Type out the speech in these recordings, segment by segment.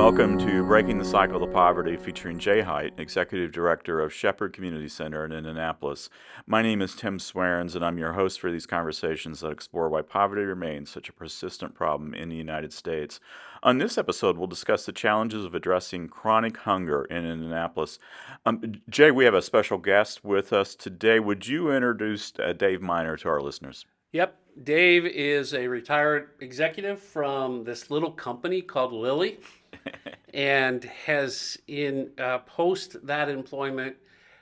welcome to Breaking the Cycle of Poverty, featuring Jay Height, Executive Director of Shepherd Community Center in Indianapolis. My name is Tim Swearens, and I'm your host for these conversations that explore why poverty remains such a persistent problem in the United States. On this episode, we'll discuss the challenges of addressing chronic hunger in Indianapolis. Jay, we have a special guest with us today. Would you introduce Dave Miner to our listeners? Yep. Dave is a retired executive from this little company called Lilly and has in post that employment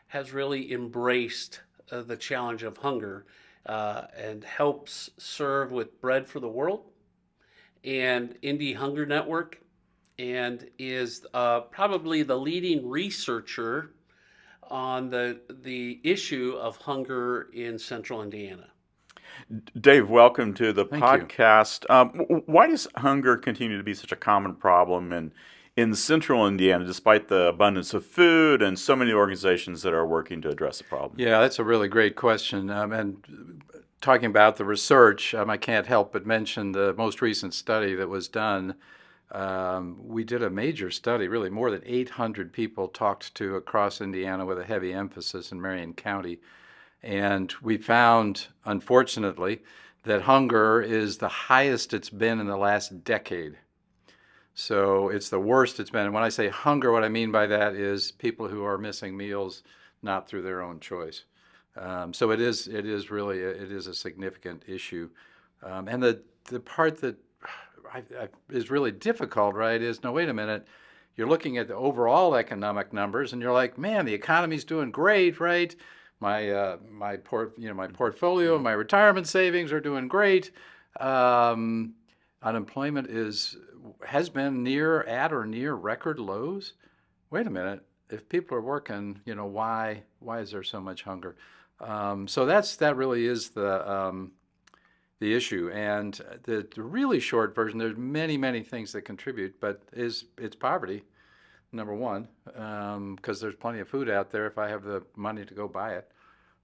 has really embraced the challenge of hunger and helps serve with Bread for the World and Indy Hunger Network, and is probably the leading researcher on the issue of hunger in central Indiana. Dave, welcome to the Thank you. podcast. Why does hunger continue to be such a common problem in central Indiana, despite the abundance of food and so many organizations that are working to address the problem? Yeah, that's a really great question. And talking about the research, I can't help but mention the most recent study that was done. We did a major study, really more than 800 people talked to across Indiana with a heavy emphasis in Marion County. And we found, unfortunately, that hunger is the highest it's been in the last decade. So it's the worst it's been. And when I say hunger, what I mean by that is people who are missing meals not through their own choice. So it is a significant issue. And the part that is really difficult, right, is, no, wait a minute, you're looking at the overall economic numbers and you're like, man, the economy's doing great, right? My portfolio, my retirement savings are doing great. Unemployment has been at or near record lows. Wait a minute, if people are working, why is there so much hunger? So that really is the issue. And the really short version, there's many things that contribute, but it's poverty. Number one, because there's plenty of food out there if I have the money to go buy it.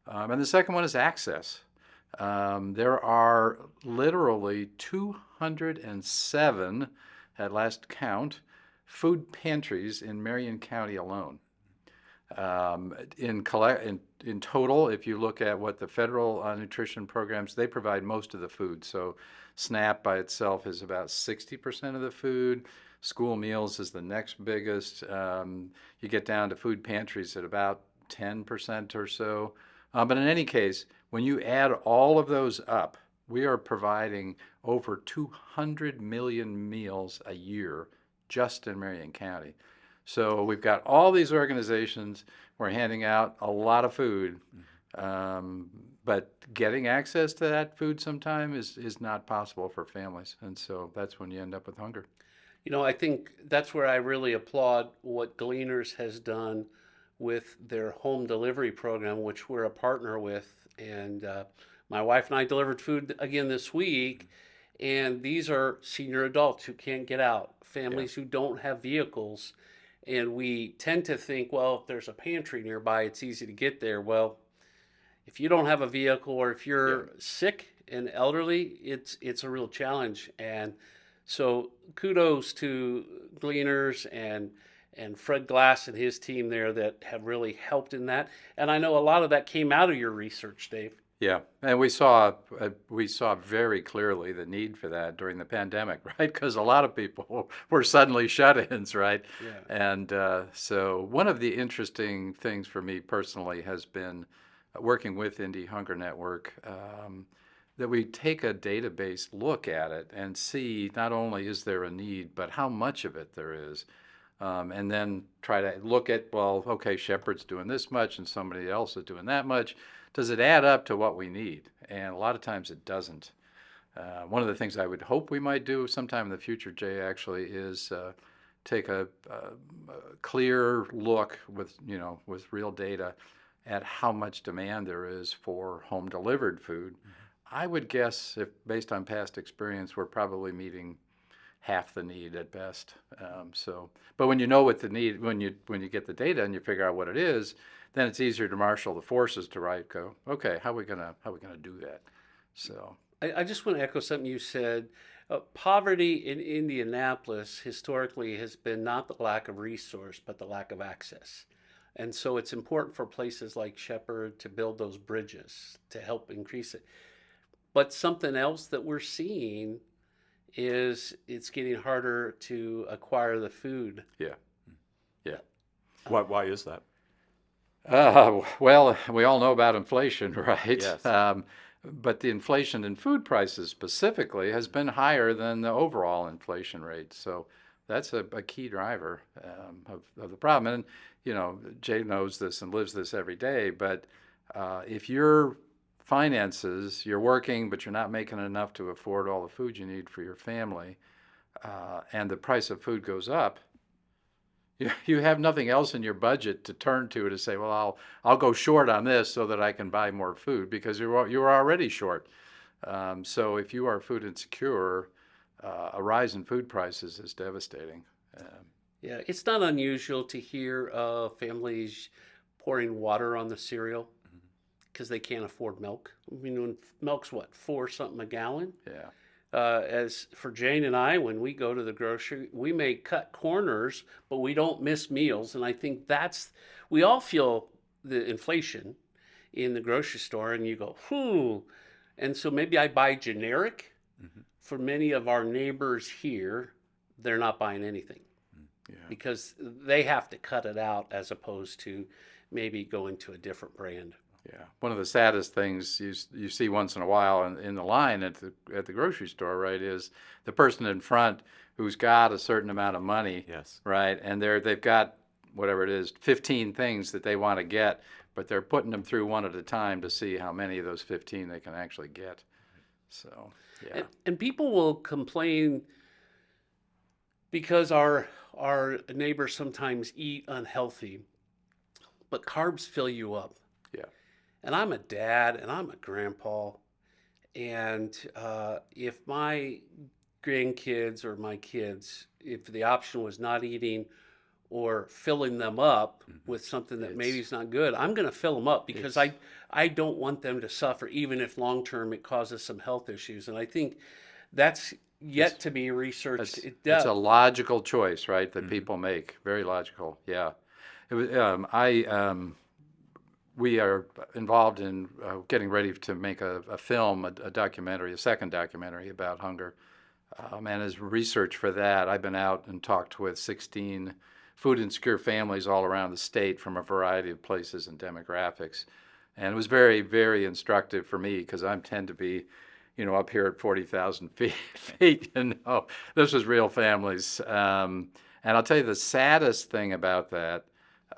And the second one is access. There are literally 207, at last count, food pantries in Marion County alone. In total, if you look at what the federal nutrition programs, they provide most of the food. So SNAP by itself is about 60% of the food. School meals is the next biggest. You get down to food pantries at about 10% or so. But in any case, when you add all of those up, we are providing over 200 million meals a year just in Marion County. So we've got all these organizations. We're handing out a lot of food. But getting access to that food sometimes is not possible for families. And so that's when you end up with hunger. I think that's where I really applaud what Gleaners has done with their home delivery program, which we're a partner with. And my wife and I delivered food again this week. And these are senior adults who can't get out, families who don't have vehicles. And we tend to think, well, if there's a pantry nearby, it's easy to get there. Well, if you don't have a vehicle or if you're sick and elderly, it's a real challenge. And so kudos to Gleaners and Fred Glass and his team there that have really helped in that. And I know a lot of that came out of your research, Dave. Yeah, and we saw very clearly the need for that during the pandemic, right? Because a lot of people were suddenly shut-ins, right? Yeah. And so one of the interesting things for me personally has been working with Indy Hunger Network, that we take a database look at it and see not only is there a need, but how much of it there is. And then try to look at, well, okay, Shepherd's doing this much and somebody else is doing that much. Does it add up to what we need? And a lot of times it doesn't. One of the things I would hope we might do sometime in the future, Jay, actually, is take a clear look with real data at how much demand there is for home delivered food. I would guess, if based on past experience, we're probably meeting half the need at best. But when you know what the need, when you get the data and you figure out what it is, then it's easier to marshal the forces to okay, how are we gonna do that? So I just want to echo something you said. Poverty in Indianapolis historically has been not the lack of resource, but the lack of access. And so it's important for places like Shepherd to build those bridges to help increase it. But something else that we're seeing is it's getting harder to acquire the food. Yeah, yeah. Why is that? Well, we all know about inflation, right? Yes. But the inflation in food prices specifically has been higher than the overall inflation rate. So that's a key driver of the problem. And, you know, Jay knows this and lives this every day. But if your finances, you're working, but you're not making enough to afford all the food you need for your family, and the price of food goes up, you have nothing else in your budget to turn to say, well, I'll go short on this so that I can buy more food because you're already short. So if you are food insecure, a rise in food prices is devastating. Yeah, it's not unusual to hear families pouring water on the cereal because they can't afford milk. I mean, when milk's what, 4 something a gallon? Yeah. As for Jane and I, when we go to the grocery, we may cut corners, but we don't miss meals. And I think we all feel the inflation in the grocery store, and you go, whew. And so maybe I buy generic. For many of our neighbors here, they're not buying anything Yeah. because they have to cut it out as opposed to maybe going to a different brand. Yeah, one of the saddest things you see once in a while in the line at the grocery store, right, is the person in front who's got a certain amount of money, Yes. right, and they've got whatever it is, 15 things that they want to get, but they're putting them through one at a time to see how many of those 15 they can actually get. So, yeah. And people will complain because our neighbors sometimes eat unhealthy, but carbs fill you up. Yeah. And I'm a dad and I'm a grandpa. And if my grandkids or my kids, if the option was not eating or filling them up with something that maybe is not good, I'm going to fill them up because I don't want them to suffer, even if long term it causes some health issues. And I think that's yet to be researched. It's a logical choice, right, that people make. Very logical. Yeah. It was, we are involved in getting ready to make a film, a documentary, a second documentary about hunger. And as research for that, I've been out and talked with 16 food insecure families all around the state from a variety of places and demographics. And it was very, very instructive for me because I tend to be, you know, up here at 40,000 feet. You know, this was real families. And I'll tell you the saddest thing about that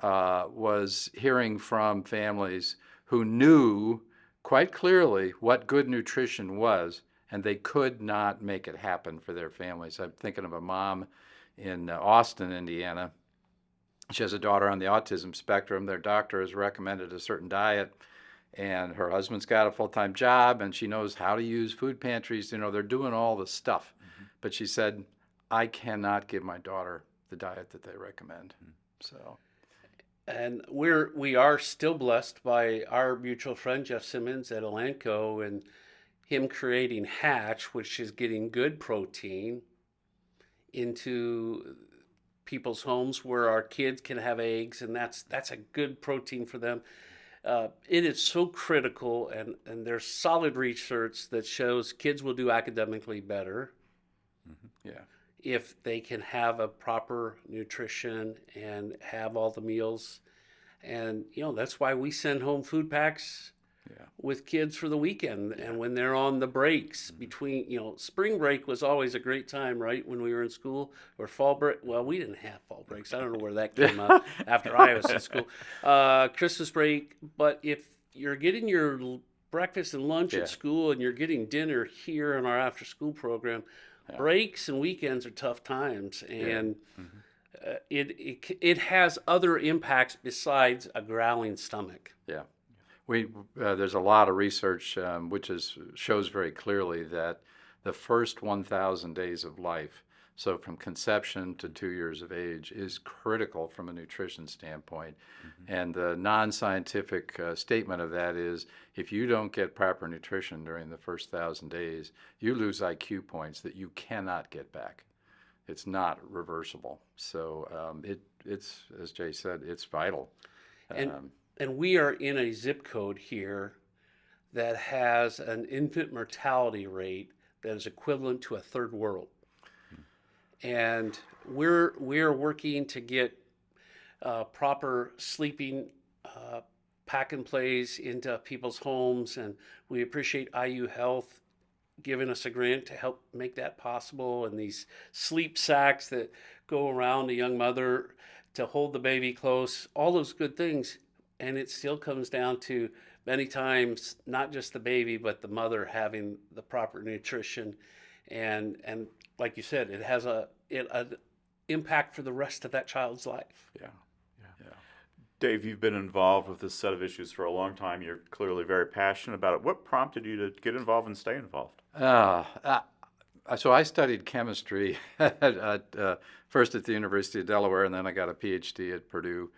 was hearing from families who knew quite clearly what good nutrition was, and they could not make it happen for their families. I'm thinking of a mom in Austin, Indiana. She has a daughter on the autism spectrum. Their doctor has recommended a certain diet, and her husband's got a full-time job, and she knows how to use food pantries. You know, they're doing all the stuff. But she said, I cannot give my daughter the diet that they recommend. So. And we are still blessed by our mutual friend Jeff Simmons at Elanco and him creating Hatch, which is getting good protein into people's homes where our kids can have eggs, and that's a good protein for them. It is so critical, and there's solid research that shows kids will do academically better Yeah. if they can have a proper nutrition and have all the meals. And, you know, that's why we send home food packs with kids for the weekend and when they're on the breaks between, you know, spring break was always a great time, right? When we were in school, or fall break. Well, we didn't have fall breaks. I don't know where that came up after I was in school. Christmas break. But if you're getting your breakfast and lunch at school and you're getting dinner here in our after school program, breaks and weekends are tough times. And it has other impacts besides a growling stomach. Yeah. There's a lot of research which shows very clearly that the first 1,000 days of life, So from conception to 2 years of age is critical from a nutrition standpoint. And the non-scientific statement of that is if you don't get proper nutrition during the first 1,000 days, you lose IQ points that you cannot get back. It's not reversible. So it's, as Jay said, it's vital. And and we are in a zip code here that has an infant mortality rate that is equivalent to a third world. And we're working to get proper sleeping pack and plays into people's homes, and we appreciate IU Health giving us a grant to help make that possible, and these sleep sacks that go around a young mother to hold the baby close, all those good things. And it still comes down to many times not just the baby but the mother having the proper nutrition, and like you said, it has an impact for the rest of that child's life. Yeah. Dave, you've been involved with this set of issues for a long time. You're clearly very passionate about it. What prompted you to get involved and stay involved? So I studied chemistry first at the University of Delaware, and then I got a PhD at Purdue.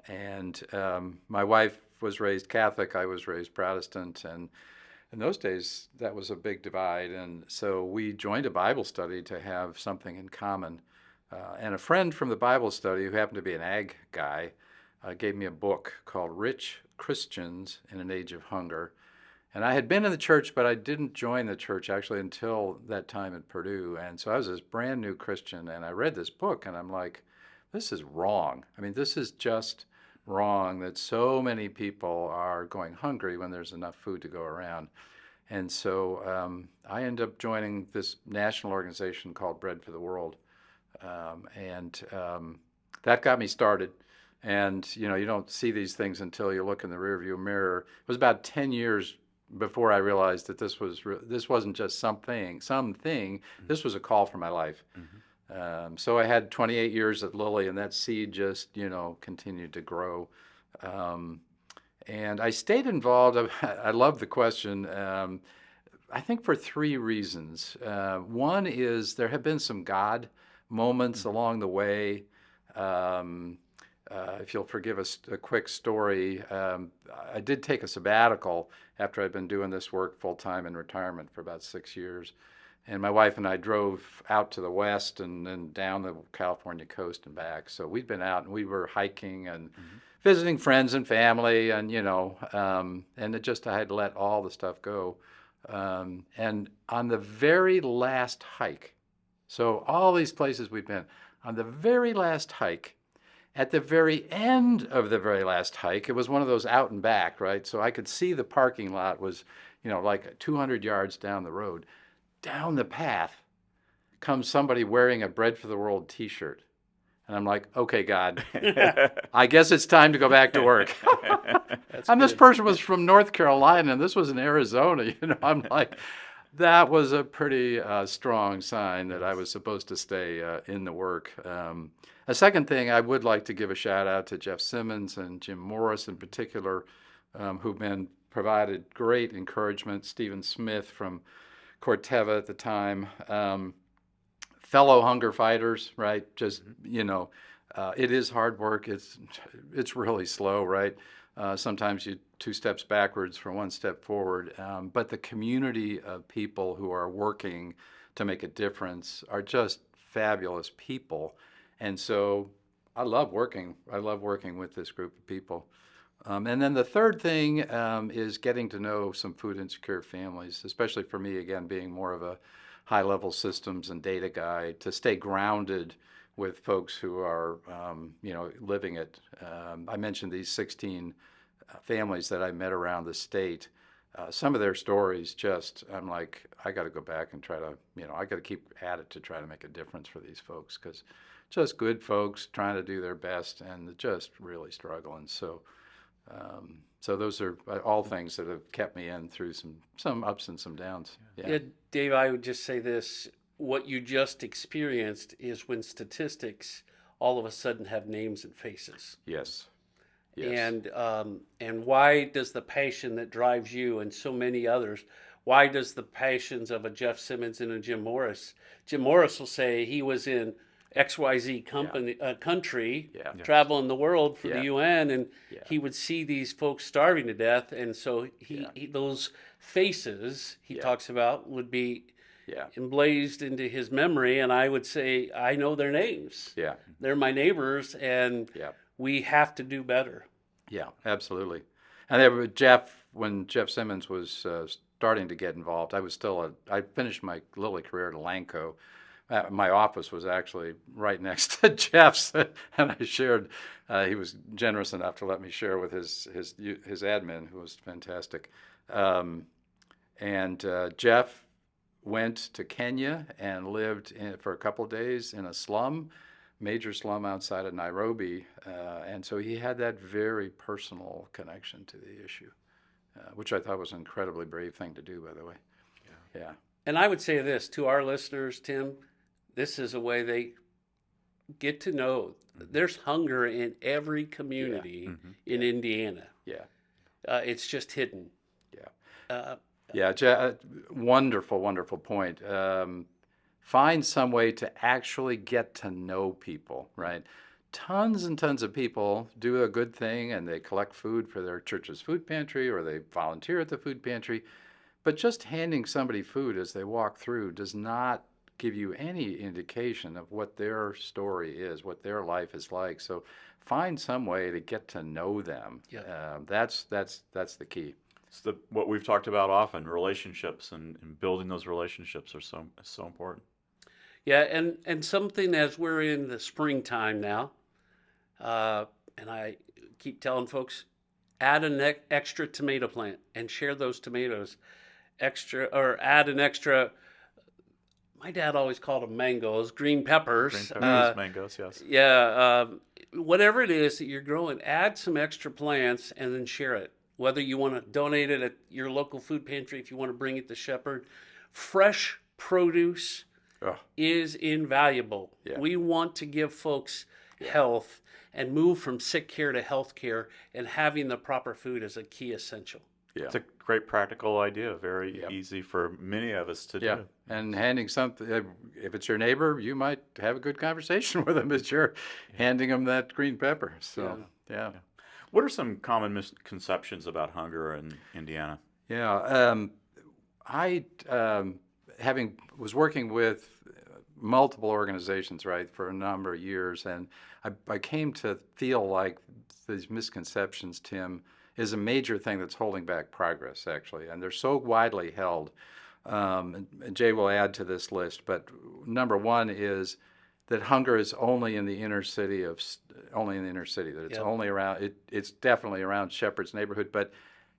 And my wife was raised Catholic. I was raised Protestant. And in those days, that was a big divide. And so we joined a Bible study to have something in common. And a friend from the Bible study, who happened to be an ag guy, gave me a book called Rich Christians in an Age of Hunger. And I had been in the church, but I didn't join the church actually until that time at Purdue. And so I was this brand new Christian, and I read this book, and I'm like, this is wrong. I mean, this is just wrong that so many people are going hungry when there's enough food to go around. And so I ended up joining this national organization called Bread for the World. That got me started. And, you don't see these things until you look in the rearview mirror. It was about 10 years before I realized that this wasn't just something. This was a call for my life. So I had 28 years at Lilly, and that seed just, continued to grow. And I stayed involved. I love the question. I think for three reasons. One is there have been some God moments along the way. If you'll forgive us a quick story, I did take a sabbatical after I'd been doing this work full-time in retirement for about 6 years. And my wife and I drove out to the west and then down the California coast and back. So we'd been out and we were hiking and visiting friends and family, and and I had to let all the stuff go. And on the very last hike, so all these places we've been, on the very last hike, at the very end of the very last hike, it was one of those out and back, right? So I could see the parking lot was, like 200 yards down the road. Down the path comes somebody wearing a Bread for the World t-shirt. And I'm like, okay, God, I guess it's time to go back to work. And this person was from North Carolina, and this was in Arizona. I'm like, that was a pretty strong sign that I was supposed to stay in the work. A second thing, I would like to give a shout out to Jeff Simmons and Jim Morris in particular, who've been provided great encouragement. Stephen Smith from Corteva at the time, fellow hunger fighters, right? Just, it is hard work. It's really slow, right? Sometimes you 2 steps backwards for 1 step forward. But the community of people who are working to make a difference are just fabulous people. And so I love working with this group of people. And then the third thing is getting to know some food insecure families, especially for me, again, being more of a high-level systems and data guy, to stay grounded with folks who are, living it. I mentioned these 16 families that I met around the state. Some of their stories I'm like, I got to go back and try to, I got to keep at it to try to make a difference for these folks, because just good folks trying to do their best and just really struggling. So those are all things that have kept me in through some ups and some downs. Yeah, Dave, I would just say this. What you just experienced is when statistics all of a sudden have names and faces. Yes. And why does the passion that drives you and so many others, why does the passions of a Jeff Simmons and a Jim Morris will say he was in XYZ country, Yeah. Yes. traveling the world for Yeah. the UN, and Yeah. he would see these folks starving to death, and so he those faces he Yeah. talks about would be Yeah. emblazed into his memory, and I would say I know their names. Yeah. They're my neighbors, and Yeah. we have to do better. Yeah, absolutely. And there were Jeff, when Jeff Simmons was starting to get involved, I finished my Lilly career at Elanco. My office was actually right next to Jeff's, and I shared. He was generous enough to let me share with his admin, who was fantastic. And Jeff went to Kenya and lived for a couple of days in a slum, major slum outside of Nairobi, and so he had that very personal connection to the issue, which I thought was an incredibly brave thing to do, by the way. Yeah. And I would say this to our listeners, Tim, this is a way they get to know there's hunger in every community in Indiana. Yeah. It's just hidden. Yeah. Yeah, wonderful, wonderful point. Find some way to actually get to know people, right? Tons and tons of people do a good thing and they collect food for their church's food pantry or they volunteer at the food pantry, but just handing somebody food as they walk through does not give you any indication of what their story is, what their life is like. So find some way to get to know them. Yeah. That's the key. It's what we've talked about often, relationships and building those relationships are so important. Yeah, and something as we're in the springtime now, and I keep telling folks, add an extra tomato plant and share those tomatoes extra, or add an extra. My dad always called them mangoes, green peppers. Mangoes, yes. Yeah, whatever it is that you're growing, add some extra plants and then share it. Whether you want to donate it at your local food pantry, if you want to bring it to Shepherd, fresh produce is invaluable. Yeah. We want to give folks health and move from sick care to health care, and having the proper food is a key essential. Yeah. It's a great practical idea, very easy for many of us to do. And handing something, if it's your neighbor, you might have a good conversation with them as you're handing them that green pepper. So, yeah. What are some common misconceptions about hunger in Indiana? Yeah. I was working with multiple organizations, right, for a number of years, and I came to feel like these misconceptions, Tim, is a major thing that's holding back progress, actually, and they're so widely held. And Jay will add to this list, but number one is that hunger is only in the inner city that it's only around. It's definitely around Shepherd's neighborhood, but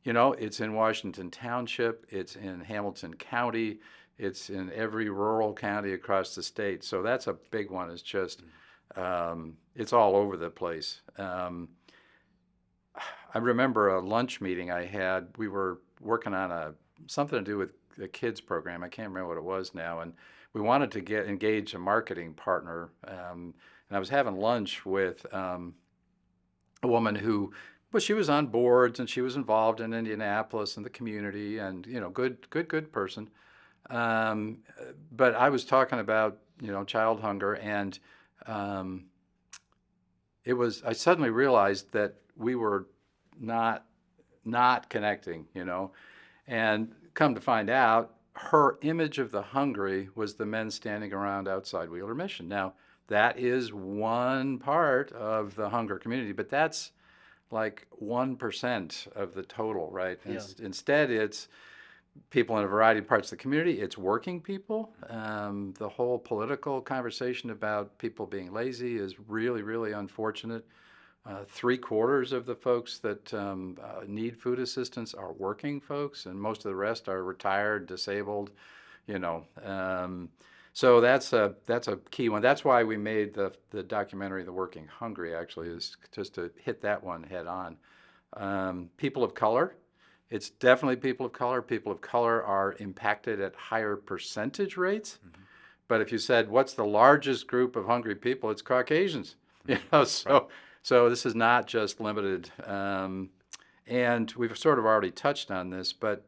it's in Washington Township, it's in Hamilton County, it's in every rural county across the state. So that's a big one. It's just it's all over the place. I remember a lunch meeting I had. We were working on something to do with the kids program. I can't remember what it was now, and we wanted to engage a marketing partner. And I was having lunch with a woman who, she was on boards and she was involved in Indianapolis and the community, and good person. But I was talking about child hunger, and I suddenly realized that we were not connecting, and come to find out, her image of the hungry was the men standing around outside Wheeler Mission. Now, that is one part of the hunger community, but that's like 1% of the total, right? Yeah. Instead, it's people in a variety of parts of the community. It's working people. The whole political conversation about people being lazy is really, really unfortunate. 3/4 of the folks that need food assistance are working folks, and most of the rest are retired, disabled. So that's a key one. That's why we made the documentary "The Working Hungry." Actually, is just to hit that one head on. People of color. It's definitely people of color. People of color are impacted at higher percentage rates. Mm-hmm. But if you said, what's the largest group of hungry people? It's Caucasians. So this is not just limited. And we've sort of already touched on this, but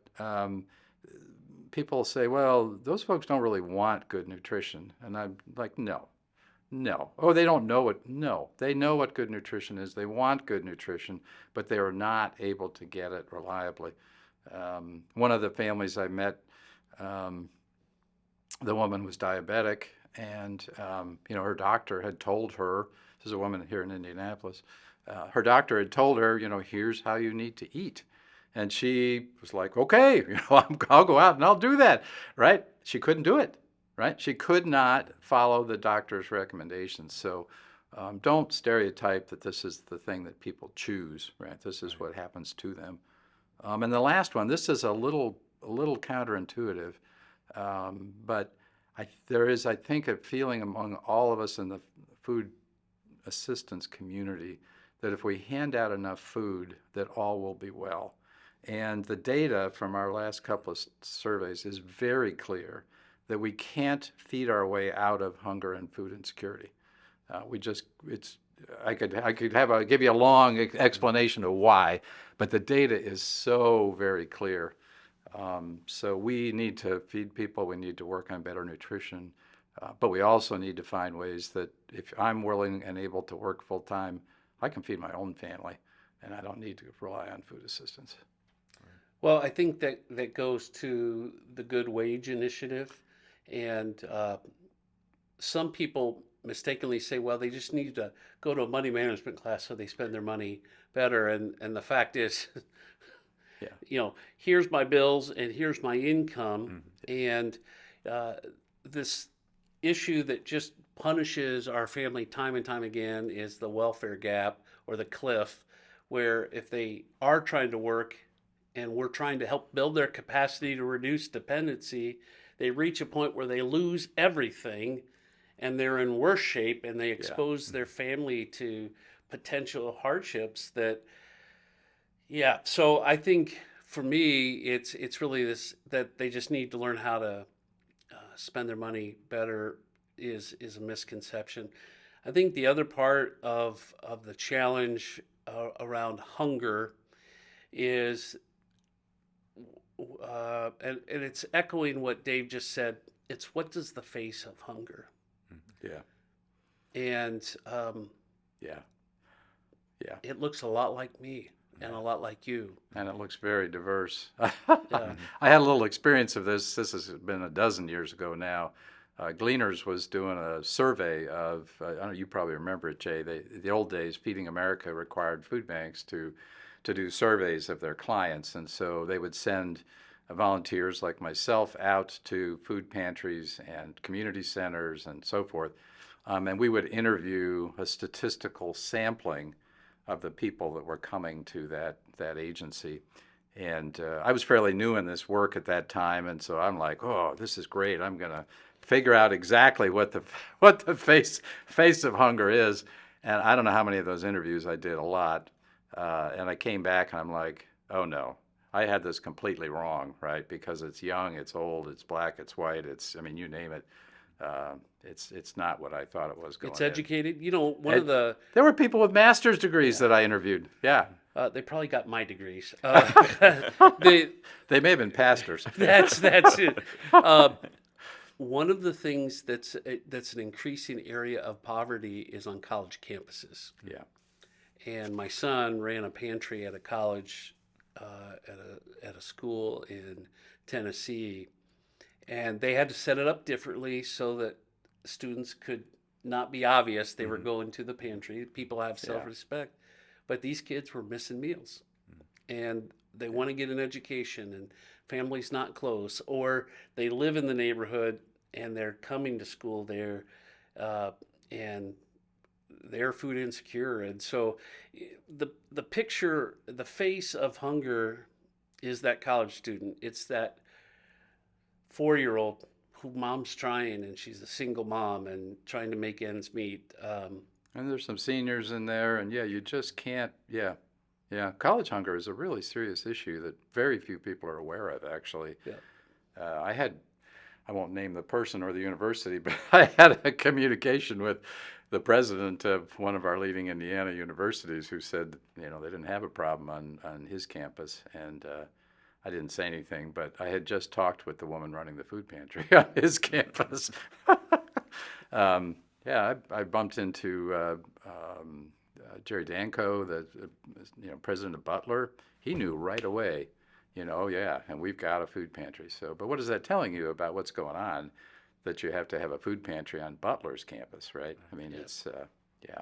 people say, well, those folks don't really want good nutrition. And I'm like, no, no. Oh, they don't know it. No, they know what good nutrition is. They want good nutrition, but they are not able to get it reliably. One of the families I met, um, the woman was diabetic, and her doctor had told her, this is a woman here in Indianapolis, her doctor had told her, here's how you need to eat. And she was like, okay, I'll go out and I'll do that, right? She couldn't do it, right? She could not follow the doctor's recommendations. So don't stereotype that this is the thing that people choose, right? This is what happens to them. And the last one, this is a little counterintuitive, but there is, I think, a feeling among all of us in the food assistance community that if we hand out enough food, that all will be well. And the data from our last couple of surveys is very clear that we can't feed our way out of hunger and food insecurity. I could give you a long explanation of why, but the data is so very clear. So we need to feed people. We need to work on better nutrition, but we also need to find ways that if I'm willing and able to work full time, I can feed my own family, and I don't need to rely on food assistance. Well, I think that goes to the Good Wage Initiative, and some people mistakenly say, well, they just need to go to a money management class so they spend their money better. And the fact is, Yeah. Here's my bills and here's my income. And this issue that just punishes our family time and time again is the welfare gap or the cliff, where if they are trying to work and we're trying to help build their capacity to reduce dependency, they reach a point where they lose everything and they're in worse shape and they expose their family to potential hardships so I think for me it's really this, that they just need to learn how to spend their money better is a misconception. I think the other part of the challenge around hunger is and it's echoing what Dave just said. It's what does the face of hunger? Yeah. And Yeah. it looks a lot like me and a lot like you. And it looks very diverse. Yeah. I had a little experience of this. This has been a dozen years ago now. Gleaners was doing a survey of, I don't know, you probably remember it, Jay. The old days, Feeding America required food banks to do surveys of their clients. And so they would send volunteers like myself out to food pantries and community centers and so forth. And we would interview a statistical sampling of the people that were coming to that agency. And I was fairly new in this work at that time, and so I'm like, oh, this is great. I'm going to figure out exactly what the face of hunger is. And I don't know how many of those interviews I did, a lot. And I came back and I'm like, oh no, I had this completely wrong, right? Because it's young, it's old, it's black, it's white, you name it. It's not what I thought it was going It's educated. One of the There were people with master's degrees that I interviewed. Yeah. they probably got my degrees. They may have been pastors. That's it. One of the things that's an increasing area of poverty is on college campuses. Yeah. And my son ran a pantry at a college, at a school in Tennessee, and they had to set it up differently so that students could not be obvious they were going to the pantry. People have self-respect, but these kids were missing meals, and they want to get an education, and family's not close, or they live in the neighborhood and they're coming to school there, and they're food insecure. And so the picture, the face of hunger is that college student. It's that 4-year-old who mom's trying, and she's a single mom and trying to make ends meet. And there's some seniors in there, and you just can't, college hunger is a really serious issue that very few people are aware of, actually. Yeah. I won't name the person or the university, but I had a communication with the president of one of our leading Indiana universities who said, they didn't have a problem on his campus. And I didn't say anything, but I had just talked with the woman running the food pantry on his campus. Yeah, I bumped into Jerry Danko, the president of Butler. He knew right away, yeah, and we've got a food pantry. So, but what is that telling you about what's going on? That you have to have a food pantry on Butler's campus, right? I mean, it's yeah.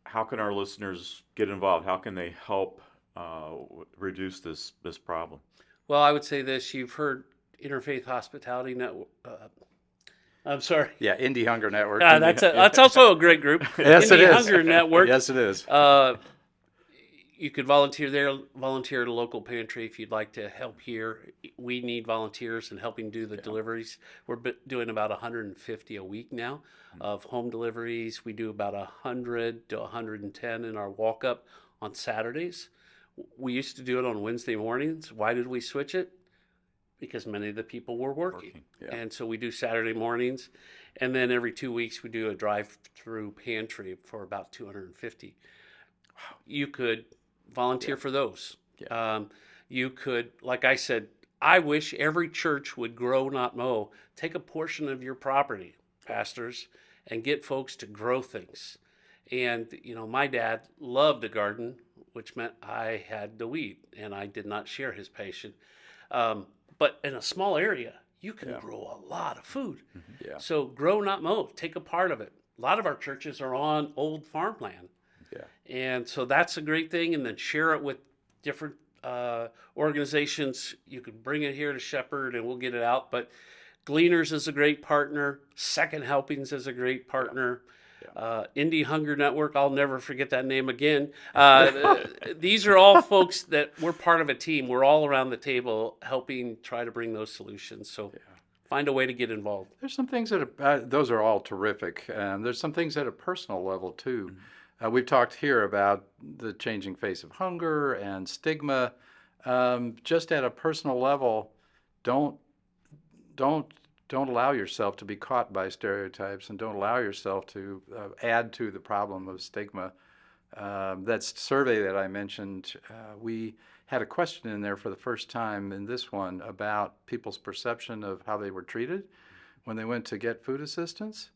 How can our listeners get involved? How can they help reduce this problem? Well, I would say this: you've heard Interfaith Hospitality Network. I'm sorry. Yeah, Indy Hunger Network. That's also a great group. Yes, Indy it is. Hunger Network. Yes, it is. You could volunteer there, volunteer at a local pantry if you'd like to help here. We need volunteers in helping do the deliveries. We're doing about 150 a week now of home deliveries. We do about 100 to 110 in our walk-up on Saturdays. We used to do it on Wednesday mornings. Why did we switch it? Because many of the people were working. Yeah. And so we do Saturday mornings. And then every 2 weeks we do a drive-through pantry for about 250. You could volunteer for those. Yeah. You could, like I said, I wish every church would grow, not mow. Take a portion of your property, pastors, and get folks to grow things. And, my dad loved a garden, which meant I had to weed, and I did not share his passion. But in a small area, you can grow a lot of food. Mm-hmm. Yeah. So grow, not mow. Take a part of it. A lot of our churches are on old farmland. Yeah. And so that's a great thing. And then share it with different organizations. You could bring it here to Shepherd and we'll get it out. But Gleaners is a great partner. Second Helpings is a great partner. Indy Hunger Network, I'll never forget that name again. These are all folks that we're part of a team. We're all around the table helping try to bring those solutions. So find a way to get involved. There's some things that those are all terrific. There's some things at a personal level too. We've talked here about the changing face of hunger and stigma. Just at a personal level, don't allow yourself to be caught by stereotypes, and don't allow yourself to add to the problem of stigma. That survey that I mentioned, we had a question in there for the first time in this one about people's perception of how they were treated when they went to get food assistance.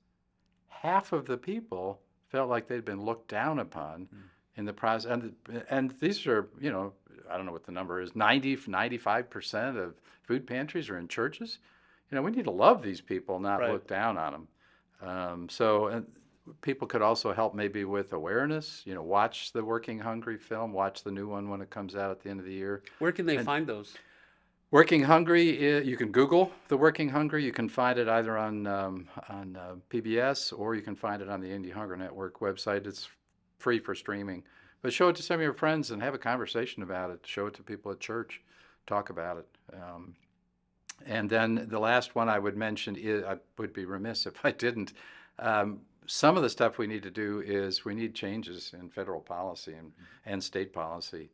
Half of the people felt like they'd been looked down upon in the process. And these are, I don't know what the number is, 95% of food pantries are in churches. We need to love these people, not look down on them. And people could also help maybe with awareness. Watch the Working Hungry film. Watch the new one when it comes out at the end of the year. Where can they find those? Working Hungry, you can Google the Working Hungry. You can find it either on PBS or you can find it on the Indy Hunger Network website. It's free for streaming. But show it to some of your friends and have a conversation about it. Show it to people at church. Talk about it. And then the last one I would mention is, I would be remiss if I didn't. Some of the stuff we need to do is we need changes in federal policy and state policy.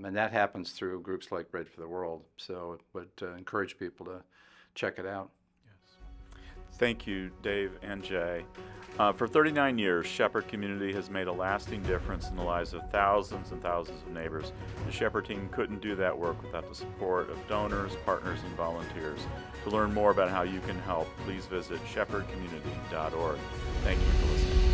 And that happens through groups like Bread for the World. So I would encourage people to check it out. Yes. Thank you, Dave and Jay. For 39 years, Shepherd Community has made a lasting difference in the lives of thousands and thousands of neighbors. The Shepherd team couldn't do that work without the support of donors, partners, and volunteers. To learn more about how you can help, please visit shepherdcommunity.org. Thank you for listening.